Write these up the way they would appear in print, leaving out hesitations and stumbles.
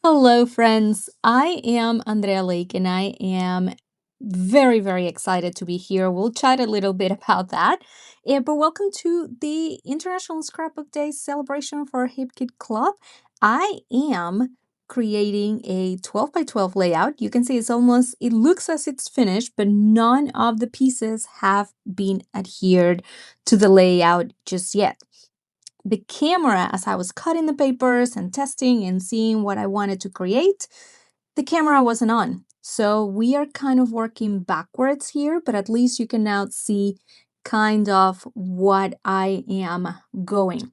Hello, friends. I am Andrea Lake, and I am very, very excited to be here. We'll chat a little bit about that. But welcome to the International Scrapbook Day celebration for Hip Kid Club. I am creating a 12 by 12 layout. You can see it looks as it's finished, but none of the pieces have been adhered to the layout just yet. The camera, as I was cutting the papers and testing and seeing what I wanted to create, the camera wasn't on. So we are kind of working backwards here, but at least you can now see kind of what I am going.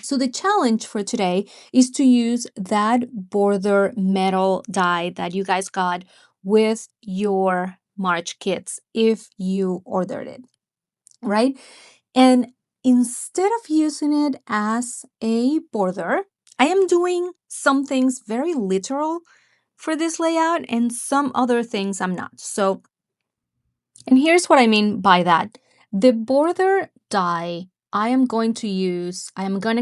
So the challenge for today is to use that border metal die that you guys got with your March kits if you ordered it, right? And instead of using it as a border, I am doing some things very literal for this layout and some other things I'm not. And here's what I mean by that. The border die I am going to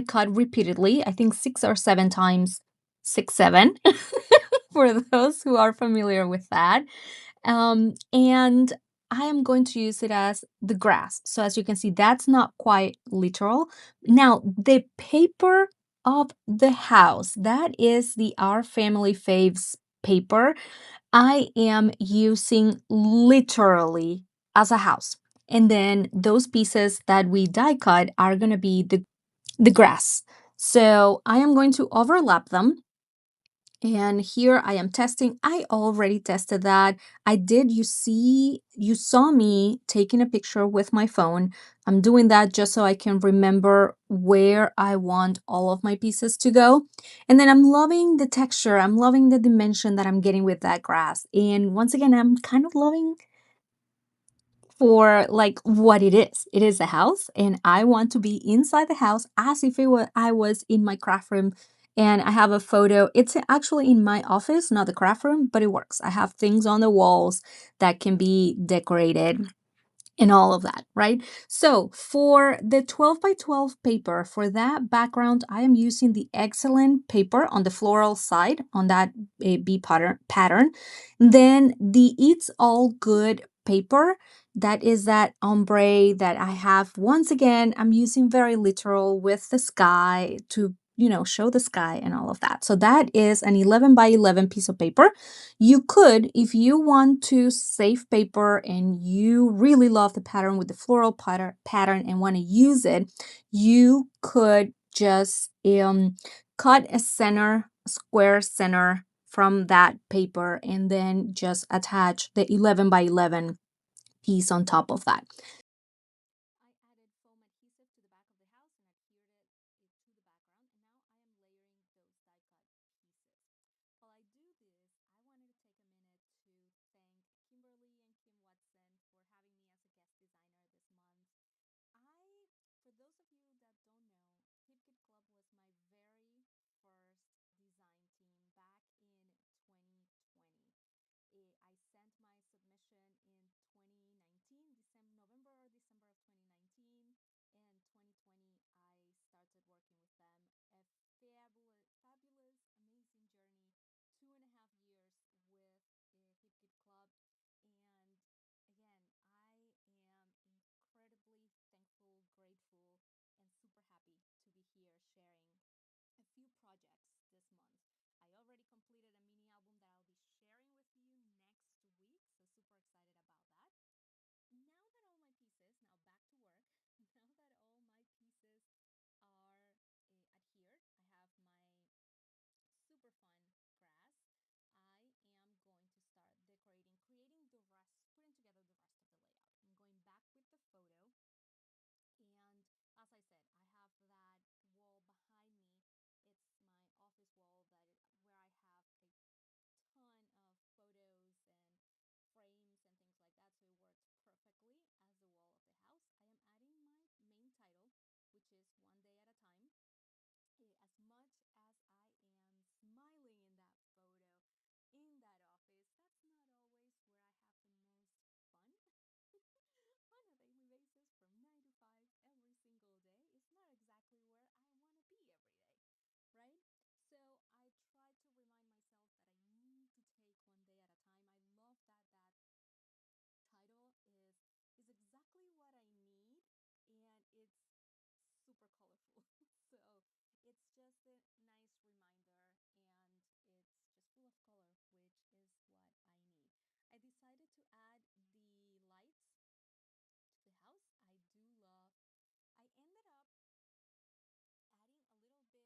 cut repeatedly, I think 6 or 7 times, 6, 7, for those who are familiar with that. And I am going to use it as the grass. So as you can see, that's not quite literal. Now, the paper of the house, that is the Our Family Faves paper, I am using literally as a house. And then those pieces that we die cut are going to be the grass. So I am going to overlap them, and here I am testing. I already tested that. You saw me taking a picture with my phone. I'm doing that just so I can remember where I want all of my pieces to go. And then I'm loving the texture. I'm loving the dimension that I'm getting with that grass. And once again, I'm kind of loving for like what it is. It is a house, and I want to be inside the house as if I was in my craft room. And I have a photo. It's actually in my office, not the craft room, but it works. I have things on the walls that can be decorated and all of that, right? So for the 12 by 12 paper, for that background, I am using the Excellent paper on the floral side on that bee pattern. Then the It's All Good paper, that is that ombre that I have. Once again, I'm using very literal with the sky to show the sky and all of that. So that is an 11 by 11 piece of paper. You could, if you want to save paper and you really love the pattern with the floral pattern and want to use it, you could just cut a square center from that paper and then just attach the 11 by 11 piece on top of that. I added foam adhesive to the back of the house and adhered it to the background, and now I am layering those die cut pieces. While I do this, I wanted to take a minute to thank Kimberly and Kim Watson for having me as a guest designer this month. For those of you that don't know, Hip Kit Club was my very first design team back in 2020. I sent my submission in 2019, November or December of 2019, and 2020 I started working with them. A fabulous, amazing journey. 2.5 years with the Hip Kit Club, and again, I am incredibly thankful, grateful, and super happy to be here sharing a few projects this month. I already completed a mini album that I'll be sharing with you next week, so super excited about that. Now that all my pieces, now back to work, now that all my pieces are adhered, I have my super fun grass. I am going to start decorating, putting together the rest of the layout. I'm going back with the photo, and as I said, I have that wall behind me. It's my office wall that it's super colorful. So it's just a nice reminder and it's just full of color, which is what I need. I decided to add the lights to the house. I do love, I ended up adding a little bit of um, glossy accents to each one of those lights. So they have even more dimension and texture.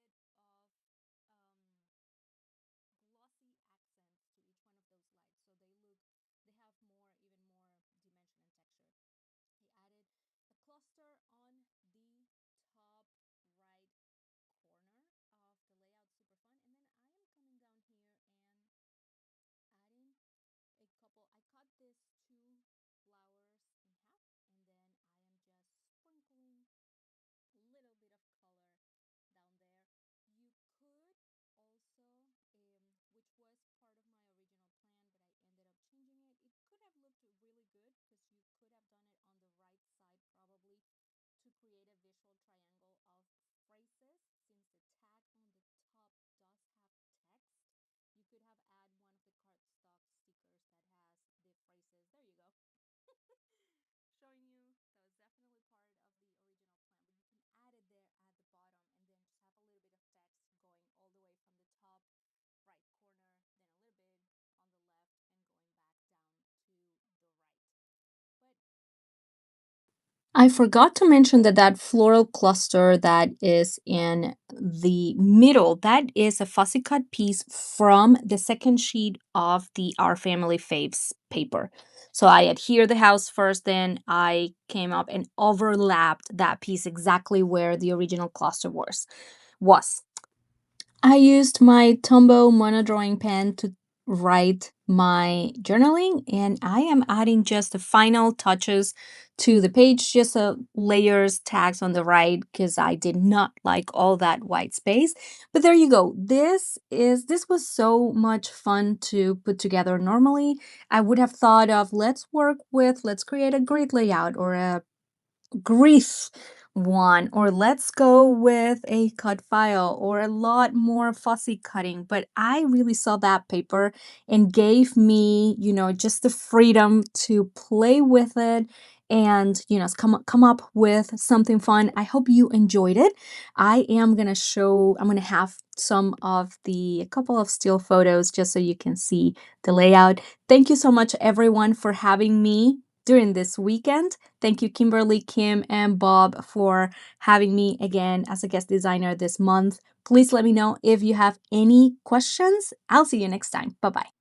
I added a cluster on the top right corner of the layout, super fun. And then I am coming down here and adding a couple. I cut this two flowers in half, and then I am just sprinkling a little bit of color down there. You could also, which was part of my original plan, but I ended up changing it. It could have looked really good because you could have done it on the right side probably to create a visual triangle of phrases. Since the tag on the top does have text, you could have add one of the cardstock stickers that has the phrases. There you go. Showing you that was definitely part of the original plan, but you can add it there at the bottom and then just have a little bit of text going all the way from the top right corner, then a little bit on the left and going back down to the right. But I forgot to mention that that floral cluster that is in the middle, that is a fussy cut piece from the second sheet of the Our Family Faves paper. So I adhere the house first, then I came up and overlapped that piece exactly where the original cluster was. I used my Tombow mono drawing pen to write my journaling, and I am adding just the final touches to the page, just layers, tags on the right, because I did not like all that white space. But there you go. This was so much fun to put together. Normally, I would have thought of let's create a grid layout or a grief one, or let's go with a cut file or a lot more fussy cutting. But I really saw that paper and gave me, just the freedom to play with it and, come up with something fun. I hope you enjoyed it. I'm going to have a couple of still photos just so you can see the layout. Thank you so much, everyone, for having me during this weekend. Thank you, Kimberly, Kim, and Bob, for having me again as a guest designer this month. Please let me know if you have any questions. I'll see you next time. Bye bye.